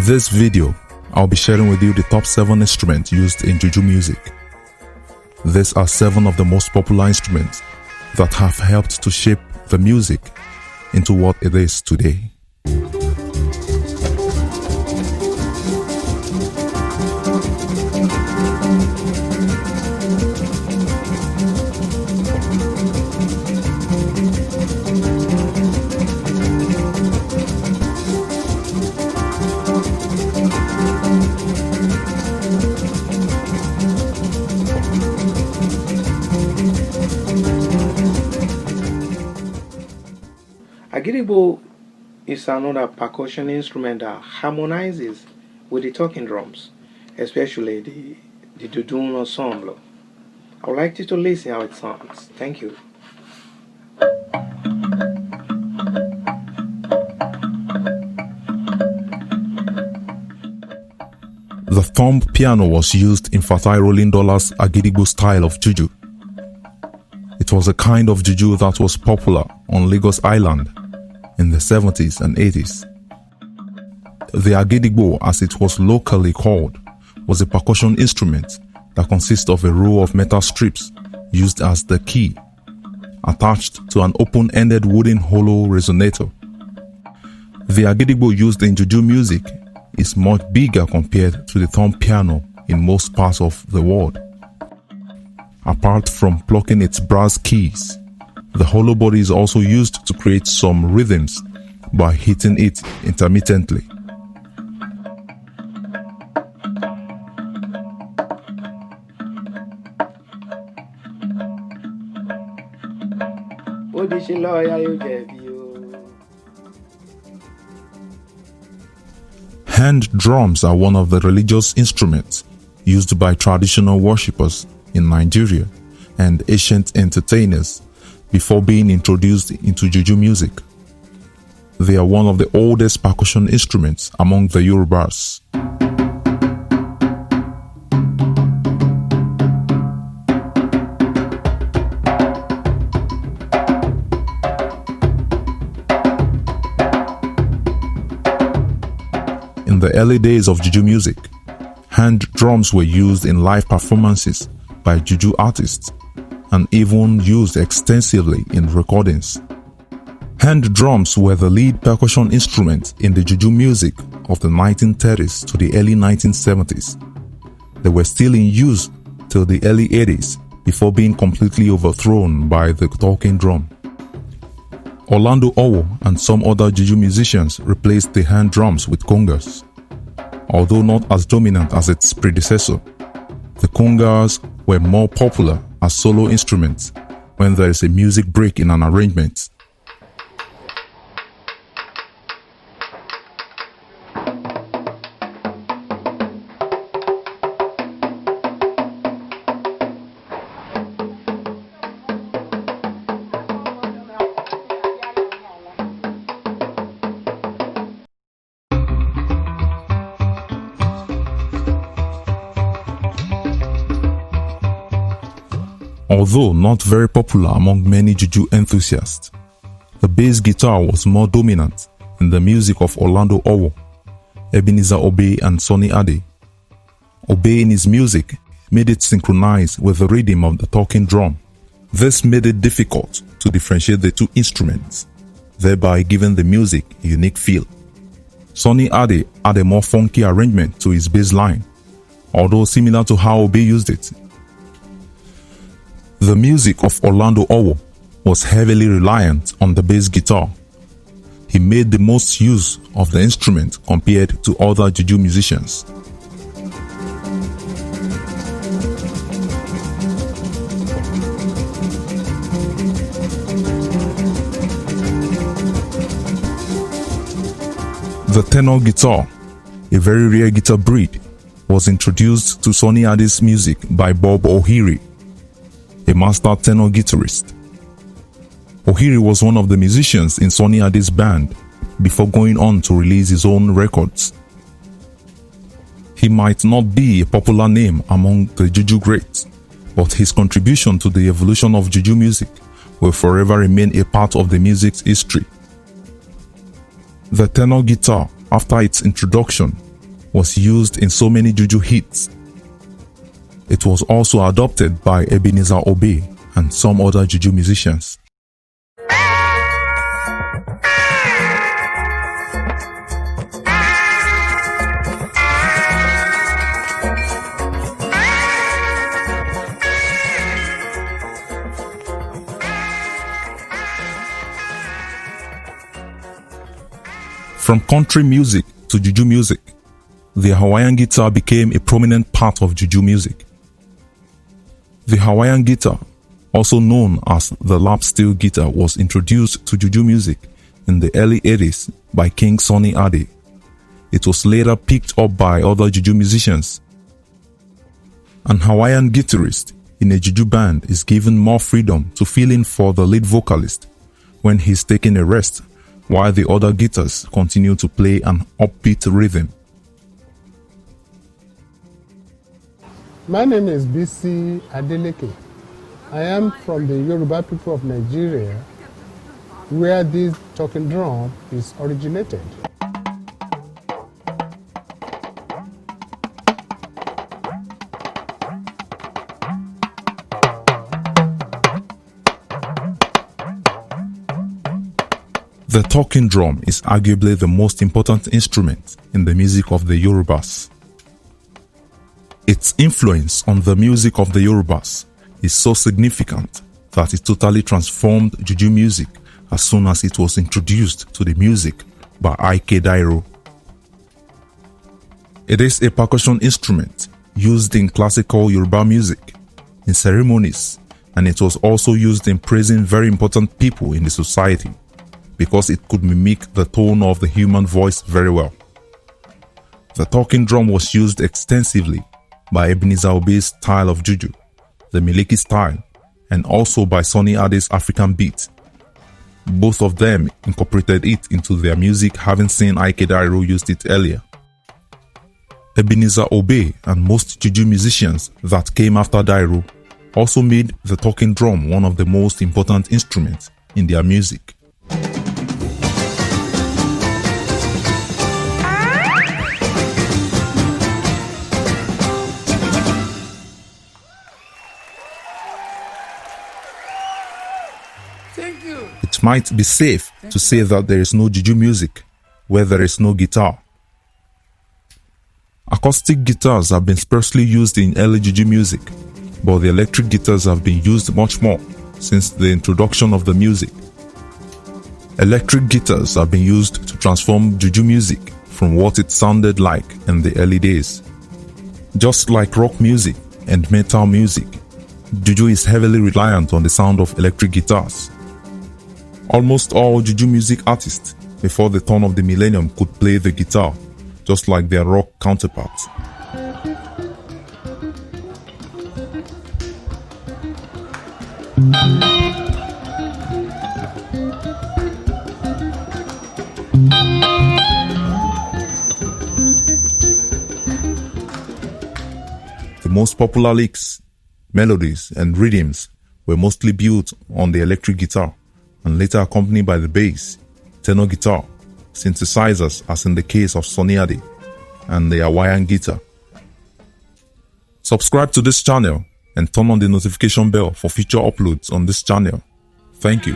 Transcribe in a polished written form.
this video, I'll be sharing with you the top 7 instruments used in Juju music. These are 7 of the most popular instruments that have helped to shape the music into what it is today. Agidigbo is another percussion instrument that harmonizes with the talking drums, especially the Juju ensemble. I would like you to listen how it sounds. Thank you. The thumb piano was used in Fatai Rolling Dollar's Agidigbo style of Juju. It was a kind of Juju that was popular on Lagos Island in the 70s and 80s. The Agidigbo, as it was locally called, was a percussion instrument that consists of a row of metal strips used as the key, attached to an open-ended wooden hollow resonator. The Agidigbo used in Juju music is much bigger compared to the thumb piano in most parts of the world. Apart from plucking its brass keys, the hollow body is also used to create some rhythms by hitting it intermittently. Hand drums are one of the religious instruments used by traditional worshippers in Nigeria and ancient entertainers before being introduced into Juju music. They are one of the oldest percussion instruments among the Yorubas. In the early days of Juju music, hand drums were used in live performances by Juju artists and even used extensively in recordings. Hand drums were the lead percussion instrument in the Juju music of the 1930s to the early 1970s. They were still in use till the early 80s before being completely overthrown by the talking drum. Orlando Owoh and some other Juju musicians replaced the hand drums with congas. Although not as dominant as its predecessor, the congas were more popular as solo instruments when there is a music break in an arrangement. Although not very popular among many Juju enthusiasts, the bass guitar was more dominant in the music of Orlando Owoh, Ebenezer Obey and Sunny Ade. Obey in his music made it synchronize with the rhythm of the talking drum. This made it difficult to differentiate the two instruments, thereby giving the music a unique feel. Sunny Ade had a more funky arrangement to his bass line, although similar to how Obey used it. The music of Orlando Owoh was heavily reliant on the bass guitar. He made the most use of the instrument compared to other Juju musicians. The Tenor Guitar, a very rare guitar breed, was introduced to Sunny Ade's music by Bob Ohiri, a master tenor guitarist. Ohiri was one of the musicians in Sunny Ade's band before going on to release his own records. He might not be a popular name among the Juju greats, but his contribution to the evolution of Juju music will forever remain a part of the music's history. The tenor guitar, after its introduction, was used in so many Juju hits. It was also adopted by Ebenezer Obey and some other Juju musicians. From country music to Juju music, the Hawaiian guitar became a prominent part of Juju music. The Hawaiian guitar, also known as the lap steel guitar, was introduced to Juju music in the early 80s by King Sunny Ade. It was later picked up by other Juju musicians. An Hawaiian guitarist in a Juju band is given more freedom to fill in for the lead vocalist when he's taking a rest, while the other guitars continue to play an upbeat rhythm. My name is BC Adeleke. I am from the Yoruba people of Nigeria, where this talking drum is originated. The talking drum is arguably the most important instrument in the music of the Yorubas. Its influence on the music of the Yorubas is so significant that it totally transformed Juju music as soon as it was introduced to the music by Dairo. It is a percussion instrument used in classical Yoruba music, in ceremonies, and it was also used in praising very important people in the society, because it could mimic the tone of the human voice very well. The talking drum was used extensively by Ebenezer Obey's style of Juju, the Miliki style, and also by Sunny Ade's African beat. Both of them incorporated it into their music, having seen Dairo used it earlier. Ebenezer Obey and most Juju musicians that came after Dairo also made the talking drum one of the most important instruments in their music. It might be safe to say that there is no Juju music where there is no guitar. Acoustic guitars have been sparsely used in early Juju music, but the electric guitars have been used much more since the introduction of the music. Electric guitars have been used to transform Juju music from what it sounded like in the early days. Just like rock music and metal music, Juju is heavily reliant on the sound of electric guitars. Almost all Juju music artists before the turn of the millennium could play the guitar, just like their rock counterparts. The most popular licks, melodies, and rhythms were mostly built on the electric guitar, and later accompanied by the bass, tenor guitar, synthesizers as in the case of Sunny Ade, and the Hawaiian guitar. Subscribe to this channel and turn on the notification bell for future uploads on this channel. Thank you.